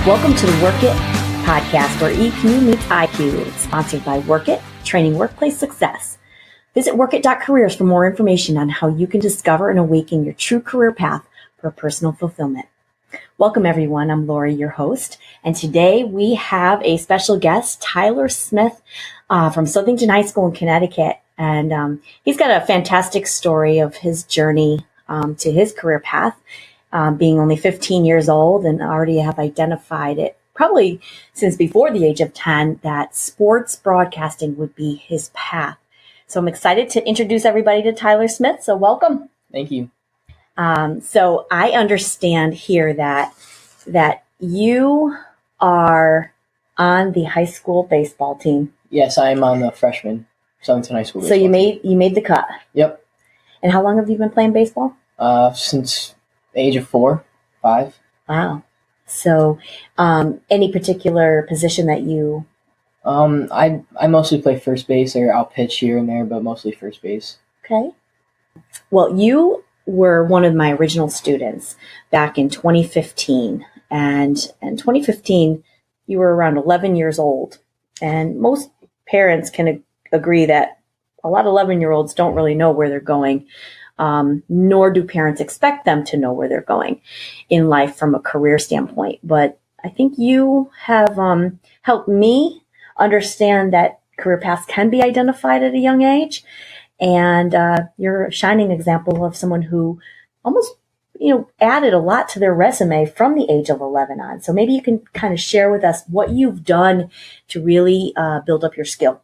Welcome to the Work It podcast, where EQ meets IQ, sponsored by Work It, training workplace success. Visit workit.careers for more information on how you can discover and awaken your true career path for personal fulfillment. Welcome, everyone. I'm Lori, your host, and today we have a special guest, Tyler Smith from Southington High School in Connecticut, and he's got a fantastic story of his journey to his career path. Being only 15 years old and already have identified it probably since before the age of 10 that sports broadcasting would be his path. So I'm excited to introduce everybody to Tyler Smith. So welcome. Thank you. So I understand here that you are on the high school baseball team. Yes, I am on the freshman Southington High School. So you made the cut. Yep. And how long have you been playing baseball? Since age of 4, 5. Wow. So, any particular position that you? I mostly play first base, or I'll pitch here and there, but mostly first base. Okay. Well, you were one of my original students back in 2015, and in 2015 you were around 11 years old, and most parents can agree that a lot of 11-year-olds don't really know where they're going. Nor do parents expect them to know where they're going in life from a career standpoint. But I think you have helped me understand that career paths can be identified at a young age. And you're a shining example of someone who almost, added a lot to their resume from the age of 11 on. So maybe you can kind of share with us what you've done to really build up your skill.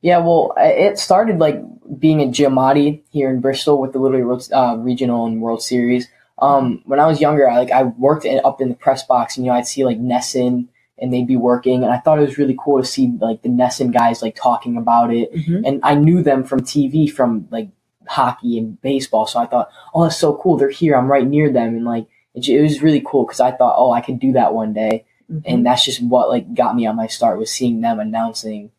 Yeah, well, it started like being a Giamatti here in Bristol with the Little League Regional and World Series. When I was younger, I worked up in the press box, and I'd see like Nesson, and they'd be working, and I thought it was really cool to see like the Nesson guys like talking about it, and I knew them from TV, from like hockey and baseball, so I thought, oh, that's so cool, they're here, I'm right near them, and like it was really cool because I thought, oh, I could do that one day, and that's just what like got me on my start, was seeing them announcing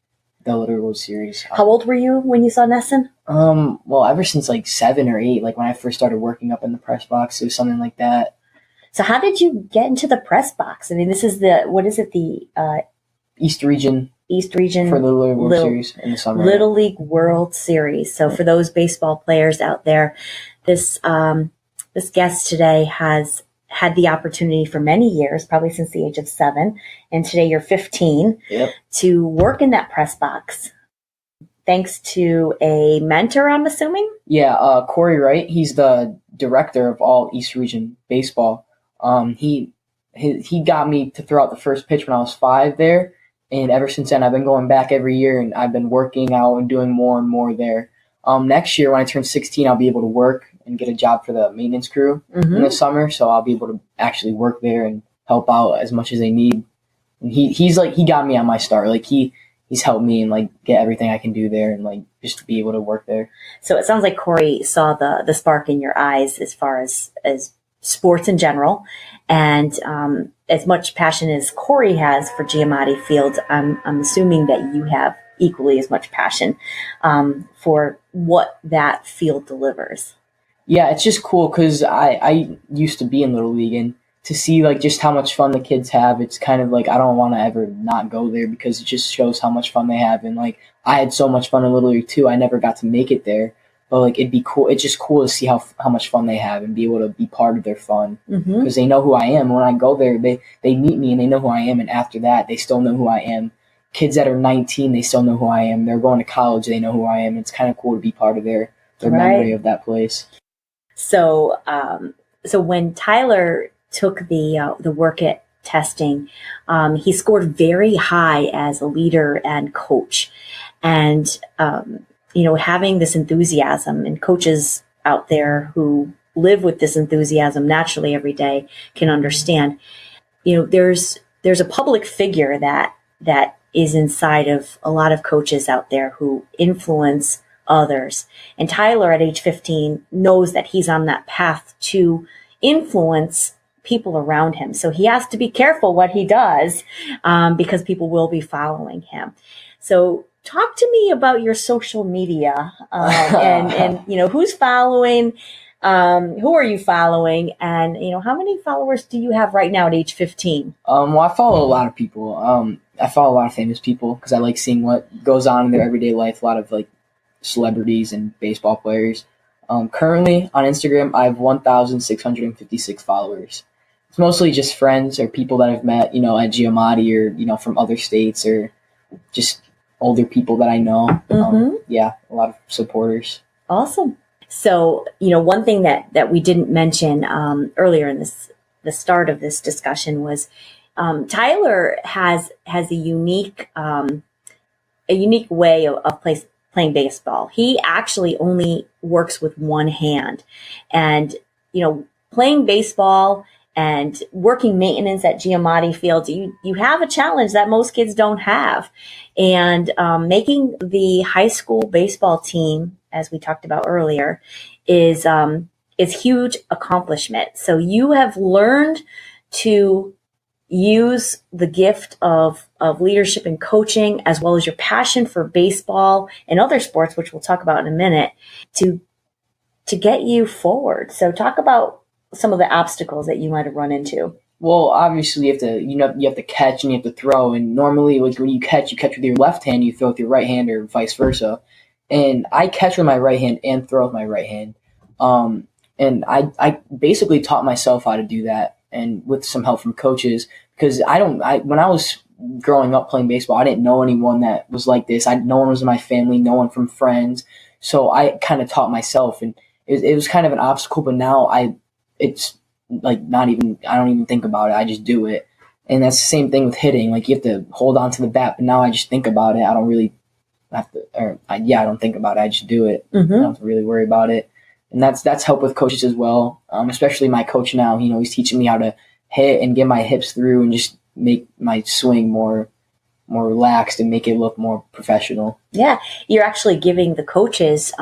the Little World Series. How old were you when you saw Nesson? Well, ever since like 7 or 8, like when I first started working up in the press box, it was something like that. So how did you get into the press box? I mean, this is the East Region for the Little League World Series in the summer. Little League World Series. So for those baseball players out there, this guest today has had the opportunity for many years, probably since the age of 7, and today you're 15, to work in that press box. Thanks to a mentor, I'm assuming? Yeah, Corey Wright. He's the director of all East Region baseball. He got me to throw out the first pitch when I was 5 there, and ever since then I've been going back every year, and I've been working out and doing more and more there. Next year when I turn 16, I'll be able to work and get a job for the maintenance crew in the summer, so I'll be able to actually work there and help out as much as they need. And he got me on my start. Like he's helped me and like get everything I can do there, and like just to be able to work there. So it sounds like Corey saw the spark in your eyes as far as sports in general, and as much passion as Corey has for Giamatti Field, I'm assuming that you have equally as much passion for what that field delivers. Yeah, it's just cool because I used to be in Little League, and to see like just how much fun the kids have, it's kind of like I don't want to ever not go there because it just shows how much fun they have. And like I had so much fun in Little League too. I never got to make it there, but like it'd be cool. It's just cool to see how much fun they have and be able to be part of their fun because they know who I am. When I go there, they meet me and they know who I am, and after that, they still know who I am. Kids that are 19, they still know who I am. They're going to college, they know who I am. It's kind of cool to be part of their memory of that place. So, so when Tyler took the Work It testing, he scored very high as a leader and coach, and having this enthusiasm, and coaches out there who live with this enthusiasm naturally every day can understand. There's a public figure that is inside of a lot of coaches out there who influence others. And Tyler at age 15 knows that he's on that path to influence people around him. So he has to be careful what he does because people will be following him. So talk to me about your social media and who's following, Who are you following? And, how many followers do you have right now at age 15? Well, I follow a lot of people. I follow a lot of famous people because I like seeing what goes on in their everyday life. A lot of like celebrities and baseball players. Currently on Instagram, I have 1,656 followers. It's mostly just friends or people that I've met, at Giamatti or, from other states or just older people that I know. A lot of supporters. Awesome. So, one thing that we didn't mention earlier in the start of this discussion was Tyler has a unique way of playing baseball. He actually only works with one hand, and playing baseball and working maintenance at Giamatti Field, you have a challenge that most kids don't have, and making the high school baseball team, as we talked about earlier, is huge accomplishment. So you have learned to use the gift of leadership and coaching, as well as your passion for baseball and other sports, which we'll talk about in a minute, to get you forward. So talk about some of the obstacles that you might have run into. Well, obviously you have to catch and you have to throw. And normally, like when you catch with your left hand, you throw with your right hand, or vice versa. And I catch with my right hand and throw with my right hand. And I basically taught myself how to do that, and with some help from coaches, because when I was growing up playing baseball, I didn't know anyone that was like this. No one was in my family, no one from friends. So I kind of taught myself, and it was kind of an obstacle, but now it's like I don't even think about it. I just do it. And that's the same thing with hitting. Like you have to hold on to the bat, but now I just think about it. I don't really have to, I don't think about it. I just do it. I don't have to really worry about it. And that's helped with coaches as well. Especially my coach now, he's teaching me how to hit and get my hips through and just make my swing more relaxed and make it look more professional. Yeah. You're actually giving the coaches,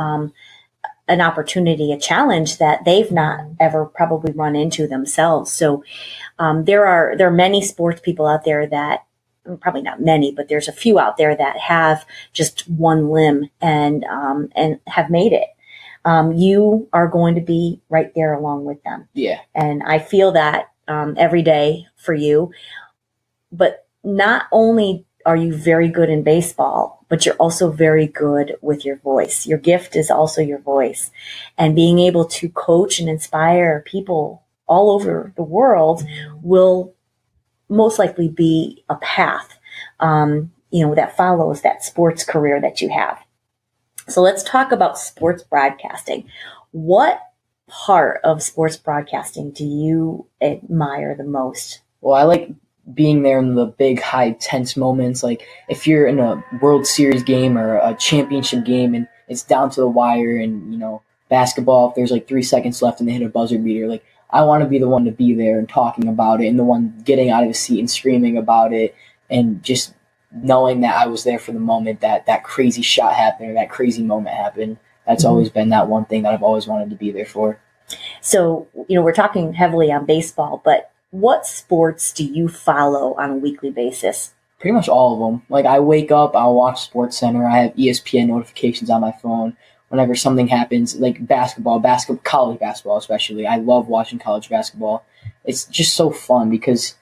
an opportunity, a challenge that they've not ever probably run into themselves. So there are many sports people out there that, probably not many, but there's a few out there that have just one limb and have made it. You are going to be right there along with them. Yeah. And I feel that every day for you. But not only are you very good in baseball, but you're also very good with your voice. Your gift is also your voice. And being able to coach and inspire people all over the world will most likely be a path, that follows that sports career that you have. So let's talk about sports broadcasting. What part of sports broadcasting do you admire the most? Well, I like being there in the big, high, tense moments. Like if you're in a World Series game or a championship game and it's down to the wire, and basketball, if there's like 3 seconds left and they hit a buzzer beater, like I want to be the one to be there and talking about it, and the one getting out of his seat and screaming about it, and just knowing that I was there for the moment that crazy shot happened or that crazy moment happened. That's always been that one thing that I've always wanted to be there for. So, we're talking heavily on baseball, but what sports do you follow on a weekly basis? Pretty much all of them. Like I wake up, I'll watch SportsCenter. I have ESPN notifications on my phone. Whenever something happens, like basketball, college basketball especially. I love watching college basketball. It's just so fun because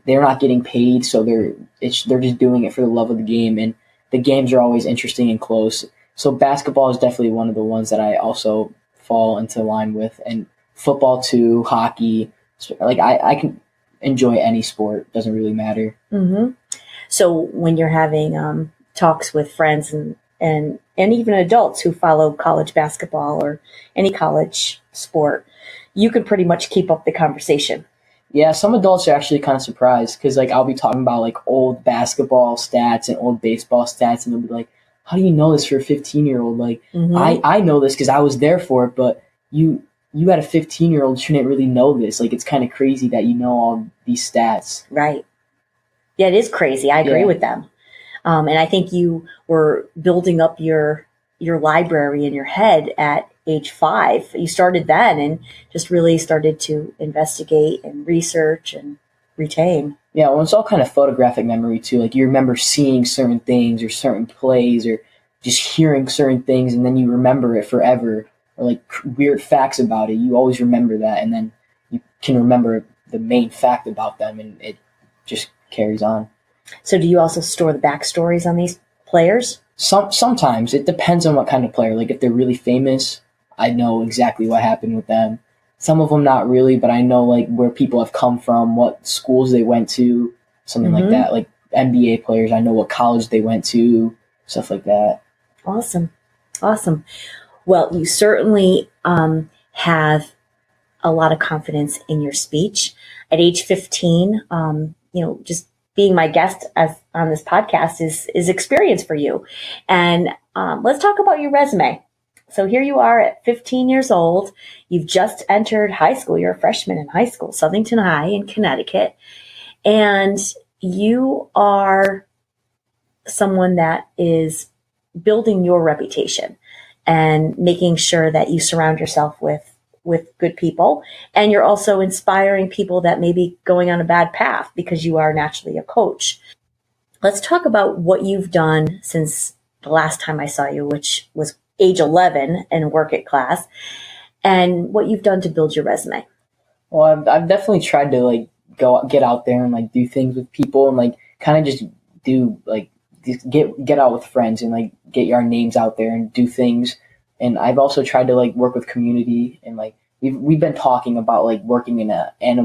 they're not getting paid, so they're just doing it for the love of the game, and the games are always interesting and close. So basketball is definitely one of the ones that I also fall into line with, and football too, hockey. Like I can enjoy any sport; doesn't really matter. Mm-hmm. So when you're having talks with friends and even adults who follow college basketball or any college sport, you can pretty much keep up the conversation. Yeah, some adults are actually kind of surprised because like I'll be talking about like old basketball stats and old baseball stats, and they'll be like, "How do you know this for a 15-year-old?" Like I know this because I was there for it, but you had a 15-year-old shouldn't really know this. Like it's kind of crazy that you know all these stats. Right. Yeah, it is crazy. I agree with them. And I think you were building up your library in your head at age 5. You started then and just really started to investigate and research and retain. Yeah, well, it's all kind of photographic memory too. Like you remember seeing certain things or certain plays or just hearing certain things, and then you remember it forever. or like weird facts about it, you always remember that, and then you can remember the main fact about them, and it just carries on. So do you also store the backstories on these players? Sometimes it depends on what kind of player. Like if they're really famous, I know exactly what happened with them. Some of them not really, but I know like where people have come from, what schools they went to, something like that. Like NBA players, I know what college they went to, stuff like that. Awesome. Well, you certainly have a lot of confidence in your speech. At age 15, just being my guest on this podcast is experience for you. And let's talk about your resume. So here you are at 15 years old. You've just entered high school. You're a freshman in high school, Southington High in Connecticut. And you are someone that is building your reputation and making sure that you surround yourself with good people. And you're also inspiring people that may be going on a bad path because you are naturally a coach. Let's talk about what you've done since the last time I saw you, which was age 11 and work at class, and what you've done to build your resume. Well, I've definitely tried to like get out there and like do things with people and like kind of just do like get out with friends and like get your names out there and do things. And I've also tried to like work with community, and like we've been talking about like working in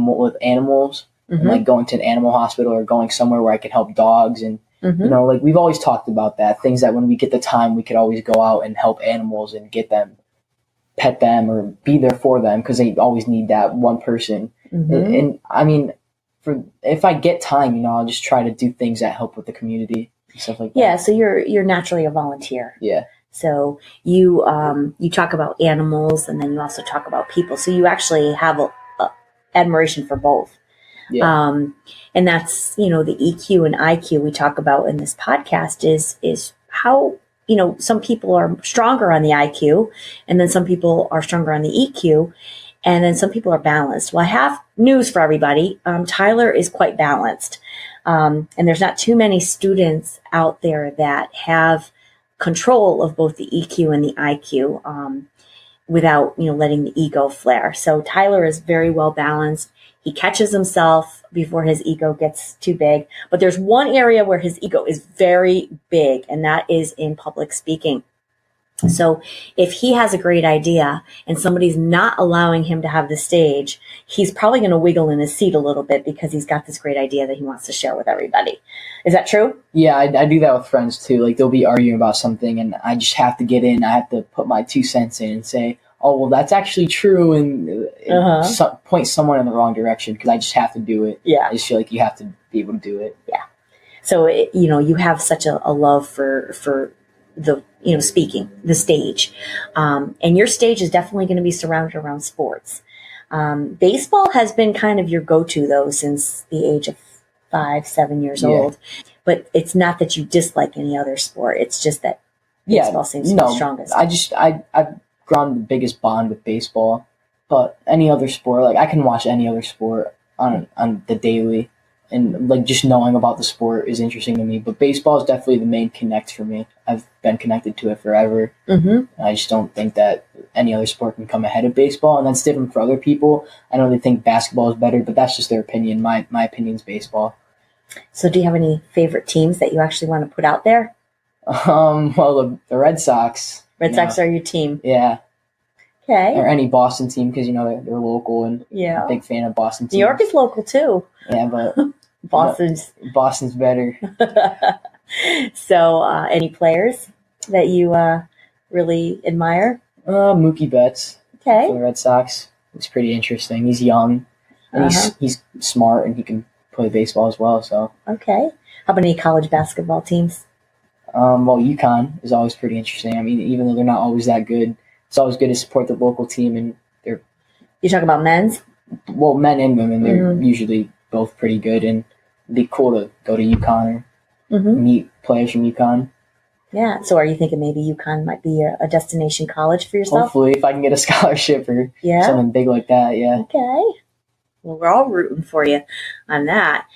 with animals and like going to an animal hospital or going somewhere where I could help dogs. And like we've always talked about that, things that when we get the time we could always go out and help animals and get them, pet them or be there for them, because they always need that one person. And I mean, if I get time, I'll just try to do things that help with the community and stuff like that. Yeah, so you're naturally a volunteer. Yeah. So you talk about animals, and then you also talk about people. So you actually have a admiration for both. Yeah. And that's, the EQ and IQ we talk about in this podcast is how, some people are stronger on the IQ, and then some people are stronger on the EQ, and then some people are balanced. Well, I have news for everybody. Tyler is quite balanced. And there's not too many students out there that have control of both the EQ and the IQ without, letting the ego flare. So Tyler is very well balanced. He catches himself before his ego gets too big. But there's one area where his ego is very big, and that is in public speaking. So if he has a great idea and somebody's not allowing him to have the stage, he's probably going to wiggle in his seat a little bit because he's got this great idea that he wants to share with everybody. Is that true? Yeah, I do that with friends too. Like they'll be arguing about something and I just have to get in. I have to put my 2 cents in and say, oh, well, that's actually true, and point someone in the wrong direction because I just have to do it. Yeah. I just feel like you have to be able to do it. Yeah. So, you have such a love for the, speaking, the stage. And your stage is definitely going to be surrounded around sports. Baseball has been kind of your go-to, though, since the age of 5-7 years old. But it's not that you dislike any other sport. It's just that baseball seems to be the strongest. I've grown the biggest bond with baseball. But any other sport, like I can watch any other sport on the daily. And like just knowing about the sport is interesting to me. But baseball is definitely the main connect for me. I've been connected to it forever. I just don't think that any other sport can come ahead of baseball. And that's different for other people. I know they think basketball is better, but that's just their opinion. My opinion's baseball. So do you have any favorite teams that you actually want to put out there? Well, the Red Sox. Red Sox are your team. Yeah. Okay. Or any Boston team because, they're local and I'm a big fan of Boston teams. New York is local too. Yeah, but Boston's better. So any players that you really admire? Mookie Betts. Okay. For the Red Sox. It's pretty interesting. He's young and he's smart and he can play baseball as well. So okay. How about any college basketball teams? Well, UConn is always pretty interesting. I mean, even though they're not always that good, it's always good to support the local team. And they're. You talk about men's? Well, men and women, they're usually both pretty good, and it'd be cool to go to UConn or meet players from UConn. Yeah. So, are you thinking maybe UConn might be a destination college for yourself? Hopefully, if I can get a scholarship or something big like that. Yeah. Okay. Well, we're all rooting for you on that.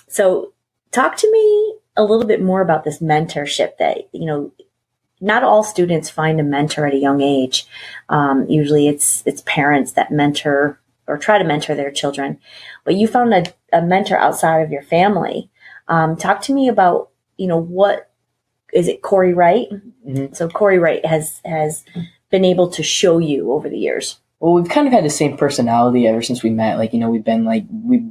So talk to me a little bit more about this mentorship that, not all students find a mentor at a young age. Usually it's parents that mentor or try to mentor their children, but you found a mentor outside of your family. Talk to me about, what is it? Corey Wright. Mm-hmm. So Corey Wright has been able to show you over the years. Well, we've kind of had the same personality ever since we met. Like, we've been we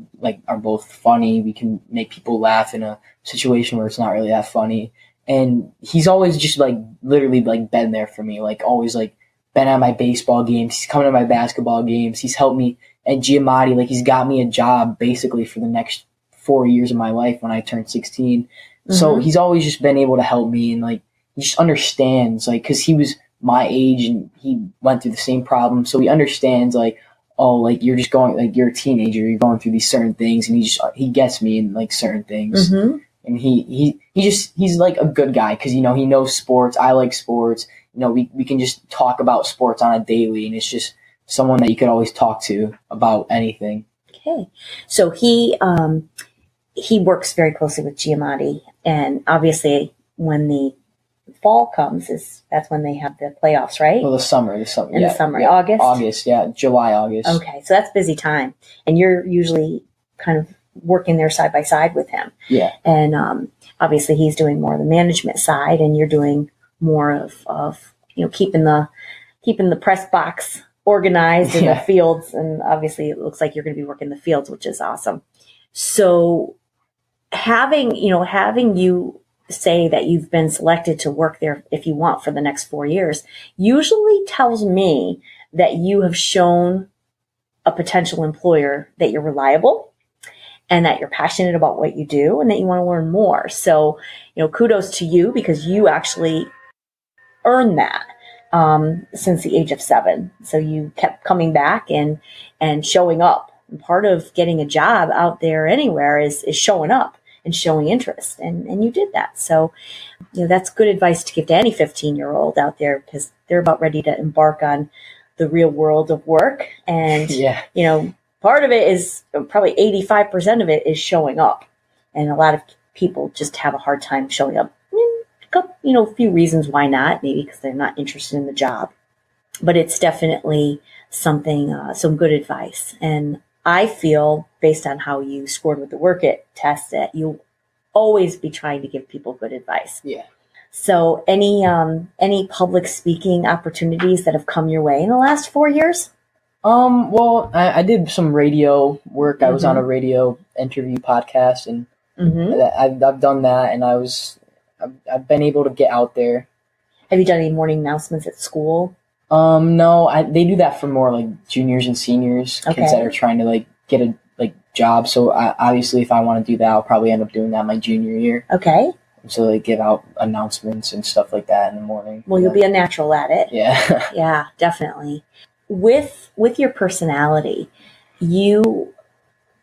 are both funny. We can make people laugh in a situation where it's not really that funny. And he's always just literally been there for me. Always been at my baseball games. He's coming to my basketball games. He's helped me at Giamatti. He's got me a job basically for the next 4 years of my life when I turned 16. Mm-hmm. So he's always just been able to help me, and he just understands, because he was my age and he went through the same problem. So he understands you're just going, you're a teenager, you're going through these certain things, and he gets me in certain things. Mm-hmm. And he's a good guy because, he knows sports. I like sports. We can just talk about sports on a daily, and it's just someone that you could always talk to about anything. Okay. So he works very closely with Giamatti, and obviously when the fall comes, that's when they have the playoffs, right? Well, the summer. In the summer, yeah. August, yeah, July, August. Okay, so that's busy time, and you're usually kind of working there side by side with him. Yeah. And obviously he's doing more of the management side, and you're doing more of keeping the press box organized in the fields. And obviously it looks like you're going to be working the fields, which is awesome. So having you say that you've been selected to work there if you want for the next 4 years usually tells me that you have shown a potential employer that you're reliable and that you're passionate about what you do and that you want to learn more. So, kudos to you, because you actually earned that since the age of 7. So you kept coming back and showing up. And part of getting a job out there anywhere is showing up and showing interest. And you did that. So, that's good advice to give to any 15-year-old out there, because they're about ready to embark on the real world of work. And, part of it is probably 85% of it is showing up. And a lot of people just have a hard time showing up. A few reasons why not. Maybe because they're not interested in the job. But it's definitely something, some good advice. And I feel, based on how you scored with the work it test, that you'll always be trying to give people good advice. Yeah. So any public speaking opportunities that have come your way in the last 4 years? Well, I did some radio work. I was on a radio interview podcast, and I've done that, and I've been able to get out there. Have you done any morning announcements at school? No, they do that for more juniors and seniors, kids that are trying to get a job. So obviously, if I want to do that, I'll probably end up doing that my junior year. Okay. So they give out announcements and stuff like that in the morning. Well, you'll be a natural at it. Yeah. Yeah, definitely. With your personality, you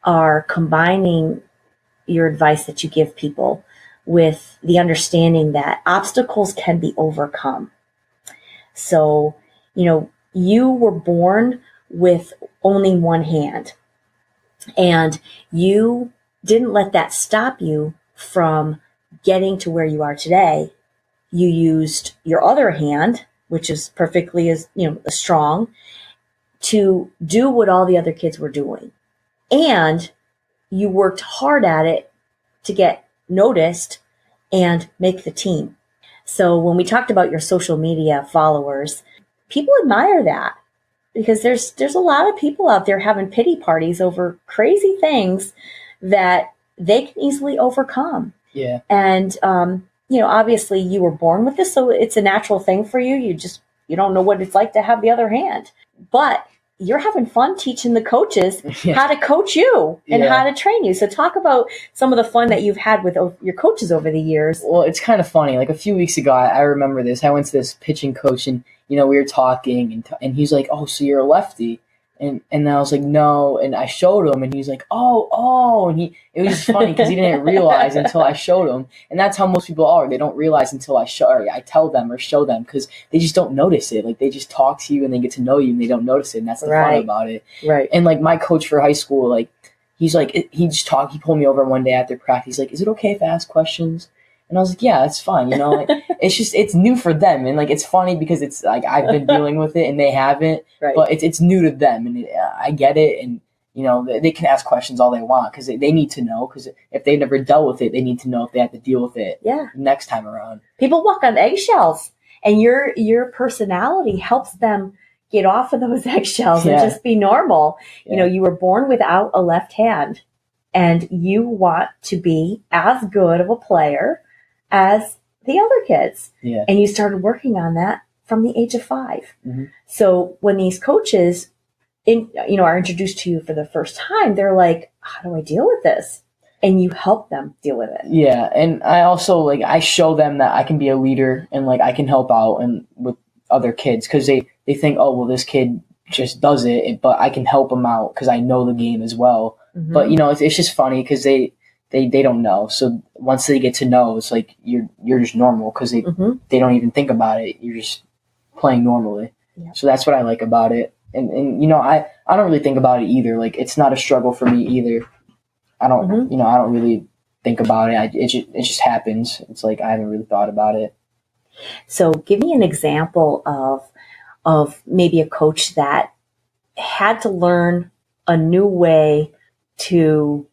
are combining your advice that you give people with the understanding that obstacles can be overcome. So, you were born with only one hand, and you didn't let that stop you from getting to where you are today. You used your other hand, which is perfectly as strong, to do what all the other kids were doing. And you worked hard at it to get noticed and make the team. So when we talked about your social media followers, people admire that, because there's a lot of people out there having pity parties over crazy things that they can easily overcome. Yeah. And, obviously you were born with this, so it's a natural thing for you. You don't know what it's like to have the other hand, but you're having fun teaching the coaches how to coach you and how to train you. So talk about some of the fun that you've had with your coaches over the years. Well, it's kind of funny. A few weeks ago, I remember this. I went to this pitching coach, and, we were talking, and he's like, "Oh, so you're a lefty?" And I was like, "No." And I showed him, and he was like, "Oh." And it was just funny because he didn't realize until I showed him. And that's how most people are. They don't realize until I tell them or show them, because they just don't notice it. They just talk to you and they get to know you and they don't notice it. And that's the fun about it. Right. And my coach for high school, he's he pulled me over one day after practice. He's like, "Is it okay if I ask questions?" And I was like, yeah, that's fine. Like, it's new for them. And like, it's funny because it's like, I've been dealing with it and they haven't, Right. but it's new to them. And I get it. And, they can ask questions all they want because they need to know. Because if they've never dealt with it, they need to know if they have to deal with it next time around. People walk on eggshells, and your personality helps them get off of those eggshells and just be normal. Yeah. You were born without a left hand, and you want to be as good of a player as the other kids. Yeah. And you started working on that from the age of 5. Mm-hmm. So when these coaches are introduced to you for the first time, they're like, how do I deal with this? And you help them deal with it. Yeah. And I also I show them that I can be a leader and I can help out and with other kids because they think, oh, well, this kid just does it, but I can help them out because I know the game as well. Mm-hmm. But, it's just funny because they don't know. So once they get to know, it's like you're just normal because they don't even think about it. You're just playing normally. Yeah. So that's what I like about it. And I don't really think about it either. Like, it's not a struggle for me either. I don't, I don't really think about it. It just happens. It's like I haven't really thought about it. So give me an example of maybe a coach that had to learn a new way to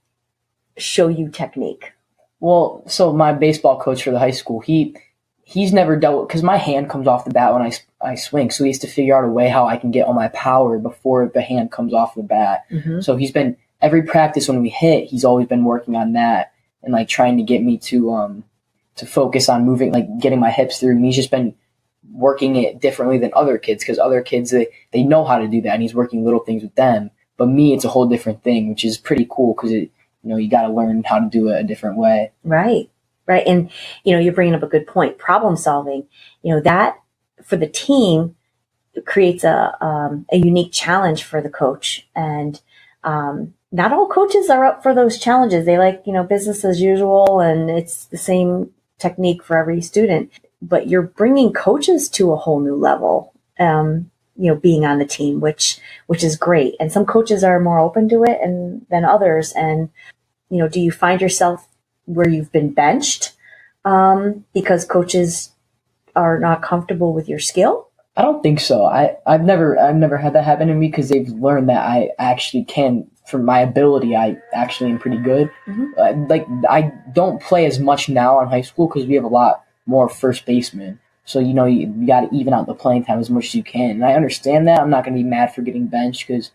show you technique. Well, so my baseball coach for the high school, he's never dealt with, because my hand comes off the bat when I swing, so he has to figure out a way how I can get all my power before the hand comes off the bat. Mm-hmm. So he's been, every practice when we hit, he's always been working on that and trying to get me to focus on moving, getting my hips through. And he's just been working it differently than other kids because other kids, they know how to do that and he's working little things with them. But me, it's a whole different thing, which is pretty cool because you got to learn how to do it a different way. Right. And, you're bringing up a good point. Problem solving, that for the team creates a unique challenge for the coach. And not all coaches are up for those challenges. They like, business as usual, and it's the same technique for every student. But you're bringing coaches to a whole new level, being on the team, which is great. And some coaches are more open to it than others. And, do you find yourself where you've been benched because coaches are not comfortable with your skill? I don't think so. I've never had that happen to me because they've learned that I actually can, for my ability, I actually am pretty good. Mm-hmm. I don't play as much now in high school because we have a lot more first basemen. So, you got to even out the playing time as much as you can. And I understand that. I'm not going to be mad for getting benched because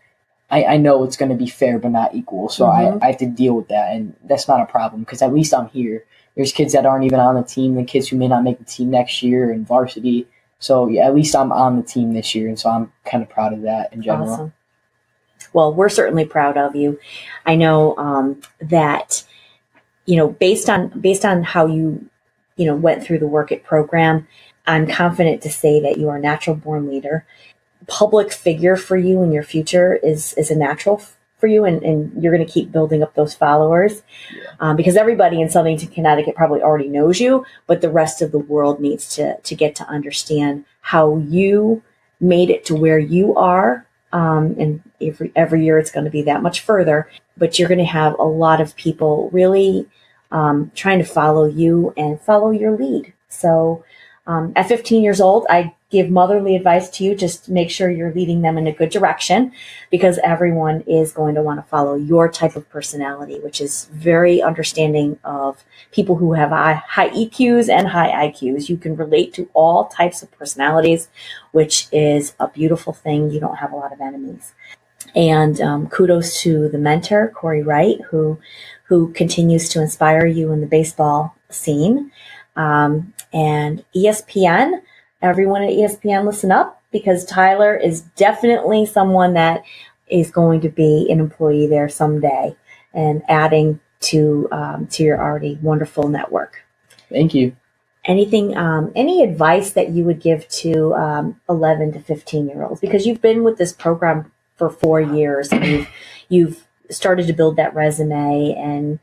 I know it's going to be fair but not equal. So I have to deal with that. And that's not a problem because at least I'm here. There's kids that aren't even on the team, the kids who may not make the team next year in varsity. So, yeah, at least I'm on the team this year. And so I'm kind of proud of that in general. Awesome. Well, we're certainly proud of you. I know that, based on how you, went through the Work It program, I'm confident to say that you are a natural born leader. Public figure for you in your future is a natural for you, and you're going to keep building up those followers because everybody in Southington, Connecticut probably already knows you, but the rest of the world needs to get to understand how you made it to where you are. And every year it's going to be that much further, but you're going to have a lot of people really trying to follow you and follow your lead. So at 15 years old, I give motherly advice to you. Just make sure you're leading them in a good direction because everyone is going to want to follow your type of personality, which is very understanding of people who have high EQs and high IQs. You can relate to all types of personalities, which is a beautiful thing. You don't have a lot of enemies. And kudos to the mentor, Corey Wright, who continues to inspire you in the baseball scene. And ESPN, everyone at ESPN, listen up because Tyler is definitely someone that is going to be an employee there someday and adding to your already wonderful network. Thank you. Any advice that you would give to 11 to 15-year-olds? Because you've been with this program for 4 years and you've started to build that resume, and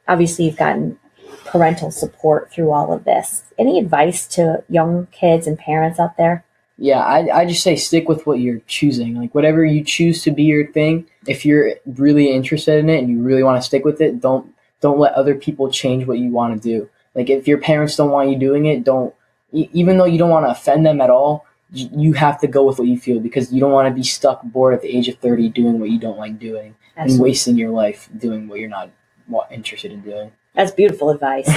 obviously you've gotten parental support through all of this. Any advice to young kids and parents out there? Yeah, I just say stick with what you're choosing. Whatever you choose to be your thing, if you're really interested in it and you really want to stick with it, don't let other people change what you want to do. Like, if your parents don't want you doing it, even though you don't want to offend them at all, you have to go with what you feel, because you don't want to be stuck bored at the age of 30 doing what you don't like doing. Absolutely. And wasting your life doing what you're not interested in doing. That's beautiful advice.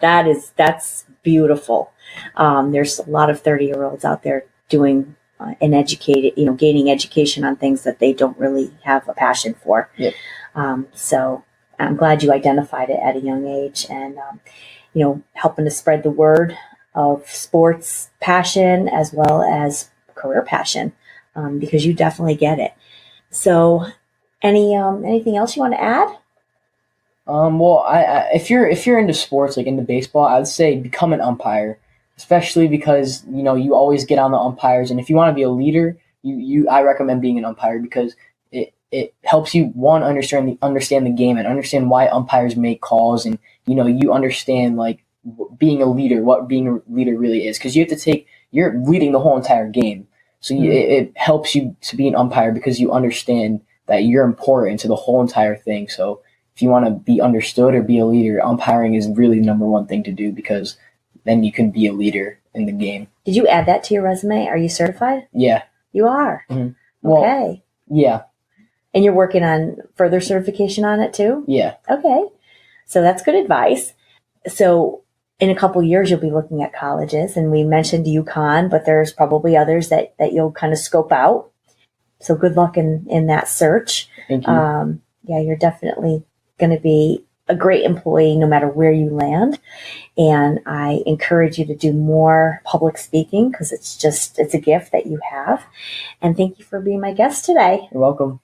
That's beautiful. There's a lot of 30-year-olds out there doing gaining education on things that they don't really have a passion for. Yep. So I'm glad you identified it at a young age, and helping to spread the word of sports passion as well as career passion, because you definitely get it. So, anything else you want to add? Well, if you're into sports, like into baseball, I would say become an umpire, especially because you always get on the umpires, and if you want to be a leader, I recommend being an umpire, because it helps you understand the game and understand why umpires make calls, and you understand like being a leader, what being a leader really is, because you're leading the whole entire game. So it helps you to be an umpire, because you understand that you're important to the whole entire thing. So if you want to be understood or be a leader, umpiring is really the number one thing to do, because then you can be a leader in the game. Did you add that to your resume? Are you certified? Yeah. You are? Mm-hmm. Okay. Yeah. And you're working on further certification on it too? Yeah. Okay. So that's good advice. So in a couple years, you'll be looking at colleges, and we mentioned UConn, but there's probably others that you'll kind of scope out. So good luck in that search. Thank you. Yeah, you're definitely going to be a great employee no matter where you land. And I encourage you to do more public speaking, because it's a gift that you have. And thank you for being my guest today. You're welcome.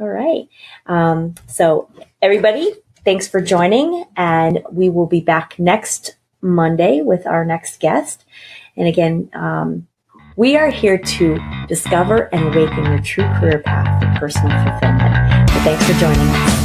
All right. So everybody, thanks for joining, and we will be back next Monday with our next guest. And again, we are here to discover and awaken your true career path for personal fulfillment. So thanks for joining us.